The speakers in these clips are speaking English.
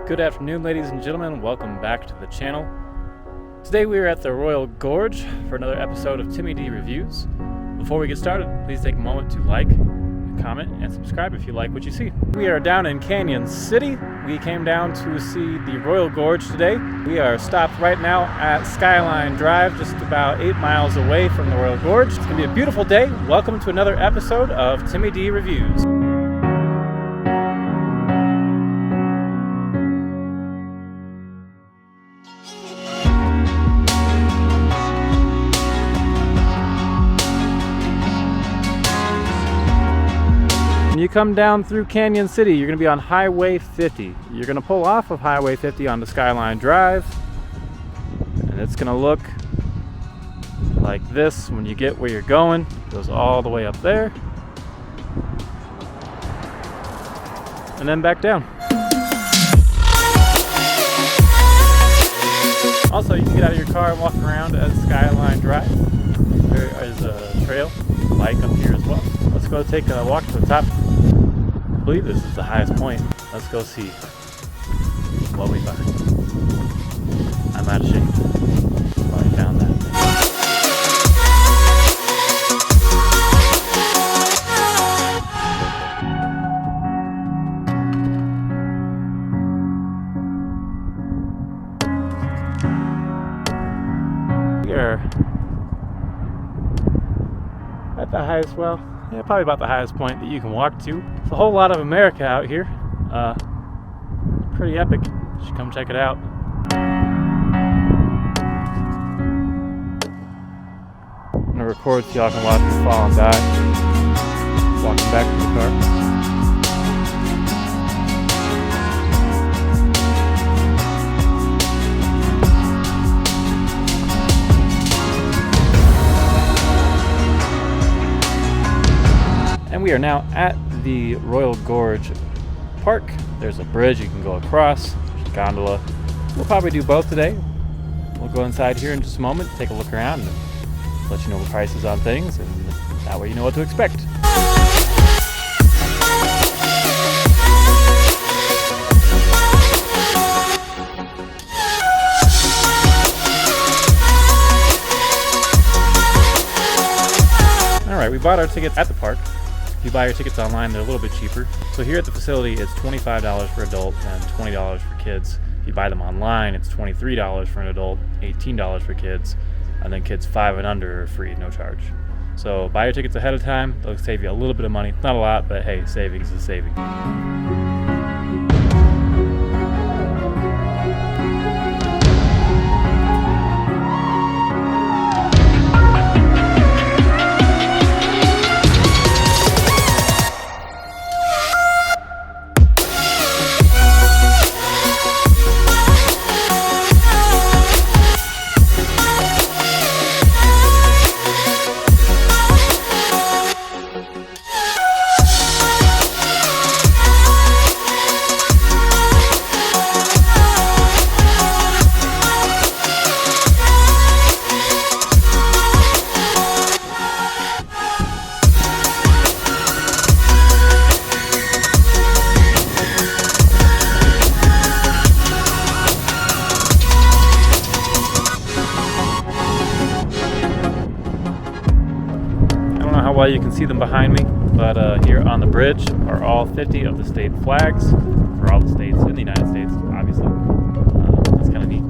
Good afternoon, ladies and gentlemen. Welcome back to the channel. Today we are at the Royal Gorge for another episode of Timmy D Reviews. Before we get started, please take a moment to like, comment, and subscribe if you like what you see. We are down in Canyon City. We came down to see the Royal Gorge today. We are stopped right now at Skyline Drive, just about 8 miles away from the Royal Gorge. It's going to be a beautiful day. Welcome to another episode of Timmy D Reviews. When you come down through Canyon City, you're going to be on Highway 50. You're going to pull off of Highway 50 onto Skyline Drive, and it's going to look like this when you get where you're going. It goes all the way up there, and then back down. Also, you can get out of your car and walk around at Skyline Drive. There is a trail, bike up here as well. Let's go take a walk to the top. I believe this is the highest point. Let's go see what we find. I'm out of shape. Probably found that. We are at the highest, well, yeah, probably about the highest point that you can walk to. It's a whole lot of America out here. Pretty epic. You should come check it out. I'm gonna record so y'all can watch me fall and die. Walking back to the car. And we are now at the Royal Gorge Park. There's a bridge you can go across. There's a gondola. We'll probably do both today. We'll go inside here in just a moment, take a look around, and let you know the prices on things, and that way you know what to expect. Alright, we bought our tickets at the park. If you buy your tickets online, they're a little bit cheaper. So here at the facility, it's $25 for adult and $20 for kids. If you buy them online, it's $23 for an adult, $18 for kids, and then kids 5 and under are free, no charge. So buy your tickets ahead of time. They'll save you a little bit of money. Not a lot, but hey, savings is saving. Well, you can see them behind me, but here on the bridge are all 50 of the state flags for all the states in the United States, obviously. That's kind of neat.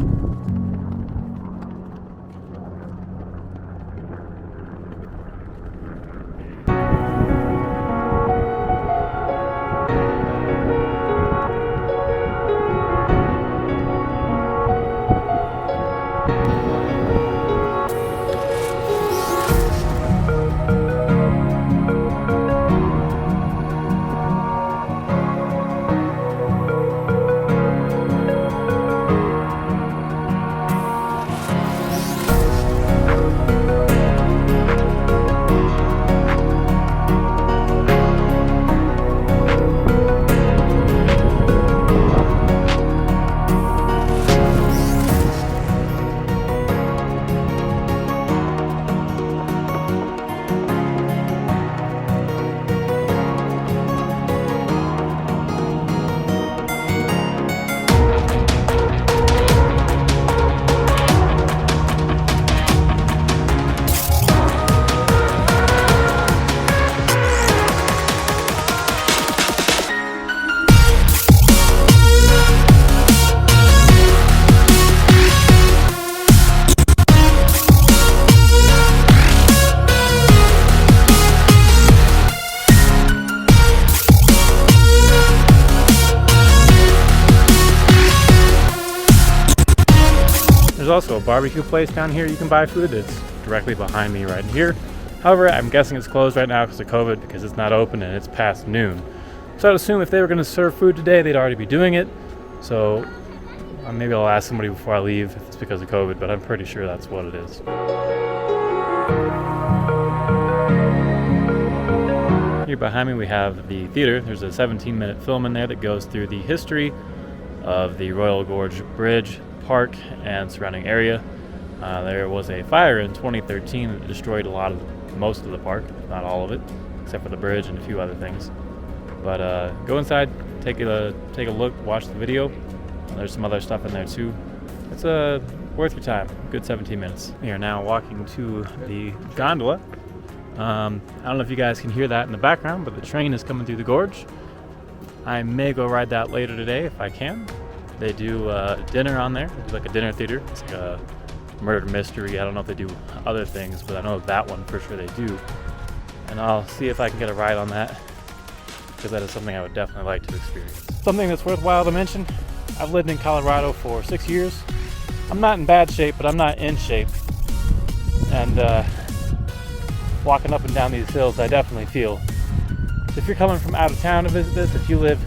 There's also a barbecue place down here you can buy food. It's directly behind me right here. However, I'm guessing it's closed right now because of COVID, because it's not open and it's past noon. So I'd assume if they were going to serve food today, they'd already be doing it. So maybe I'll ask somebody before I leave if it's because of COVID, but I'm pretty sure that's what it is. Here behind me we have the theater. There's a 17-minute film in there that goes through the history of the Royal Gorge Bridge, park, and surrounding area. There was a fire in 2013 that destroyed most of the park, not all of it, except for the bridge and a few other things. But go inside, take a look, watch the video. There's some other stuff in there too. It's worth your time. Good 17 minutes. We are now walking to the gondola. I don't know if you guys can hear that in the background, but the train is coming through the gorge. I may go ride that later today if I can. They do dinner on there. It's like a dinner theater. It's like a murder mystery. I don't know if they do other things, but I know that one for sure they do. And I'll see if I can get a ride on that, because that is something I would definitely like to experience. Something that's worthwhile to mention, I've lived in Colorado for 6 years. I'm not in bad shape, but I'm not in shape. And walking up and down these hills, I definitely feel. If you're coming from out of town to visit this, if you live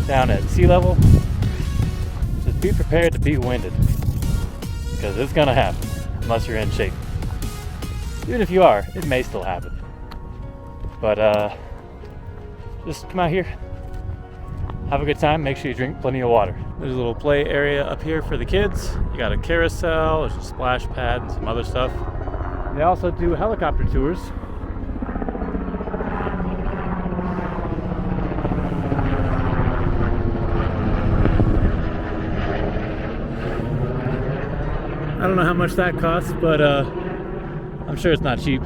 down at sea level, just be prepared to be winded, because it's gonna happen unless you're in shape. Even if you are, it may still happen. But just come out here, have a good time, make sure you drink plenty of water. There's a little play area up here for the kids. You got a carousel, there's a splash pad, and some other stuff. They also do helicopter tours. I don't know how much that costs, but I'm sure it's not cheap.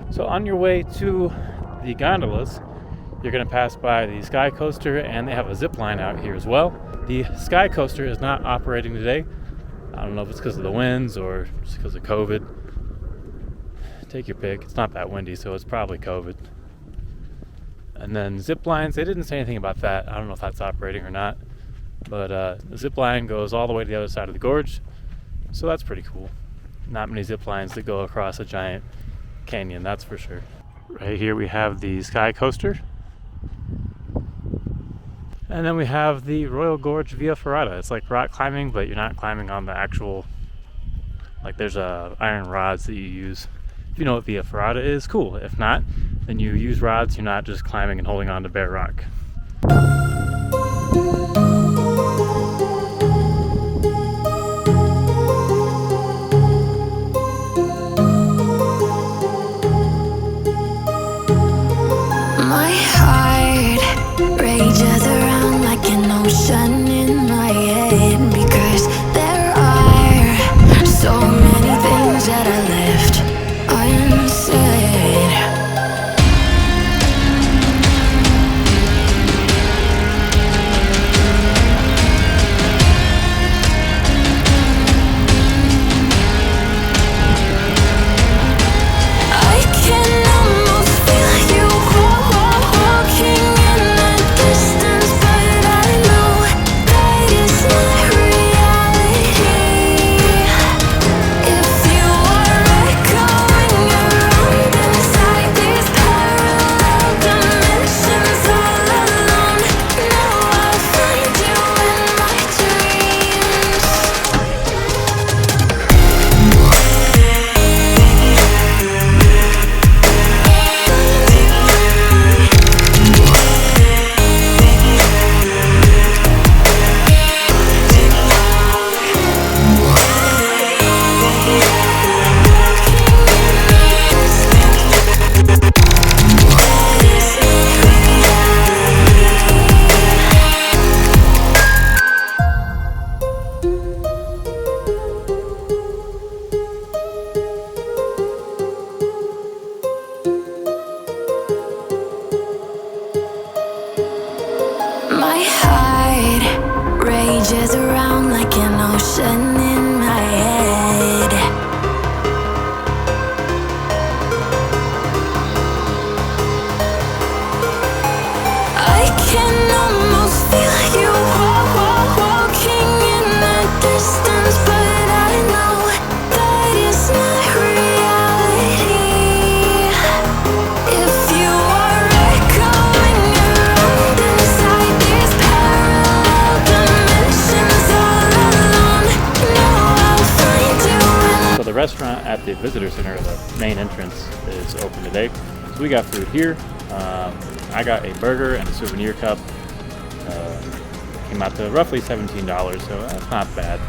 So on your way to the gondolas, you're going to pass by the Sky Coaster, and they have a zip line out here as well. The Sky Coaster is not operating today. I don't know if it's because of the winds or just because of COVID. Take your pick. It's not that windy, so it's probably COVID. And then zip lines, they didn't say anything about that. I don't know if that's operating or not. But the zip line goes all the way to the other side of the gorge, so that's pretty cool. Not many zip lines that go across a giant canyon, that's for sure. Right here we have the Sky Coaster. And then we have the Royal Gorge Via Ferrata. It's like rock climbing, but you're not climbing on the actual, like there's iron rods that you use. If you know what Via Ferrata is, cool. If not, then you use rods. You're not just climbing and holding on to bare rock. My heart rages around like an ocean in my head, because there are so many things that I left unsaid. I can almost feel you walking in the distance, but I know that is not reality. If you are echoing around inside these parallel dimensions all alone, now I'll find you in my dreams. My heart rages around like an ocean in my head. I can almost feel you walking in the distance, but restaurant at the visitor center, the main entrance, is open today. So we got food here. I got a burger and a souvenir cup. Came out to roughly $17, so that's not bad.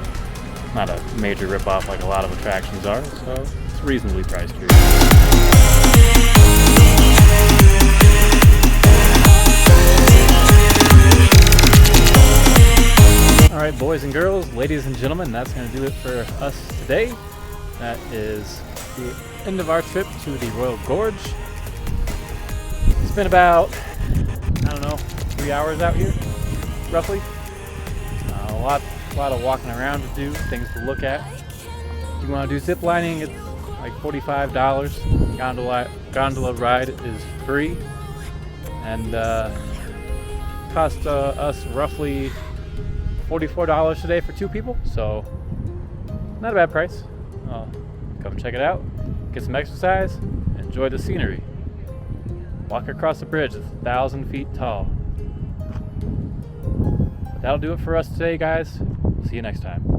Not a major ripoff like a lot of attractions are, so it's reasonably priced here. Alright, boys and girls, ladies and gentlemen, that's going to do it for us today. That is the end of our trip to the Royal Gorge. It's been about, 3 hours out here, roughly. A lot of walking around to do, things to look at. If you want to do zip lining, it's like $45. Gondola ride is free, and cost us roughly $44 today for 2 people, so not a bad price. Come check it out, get some exercise, enjoy the scenery. Walk across the bridge, it's 1,000 feet tall. But that'll do it for us today, guys. See you next time.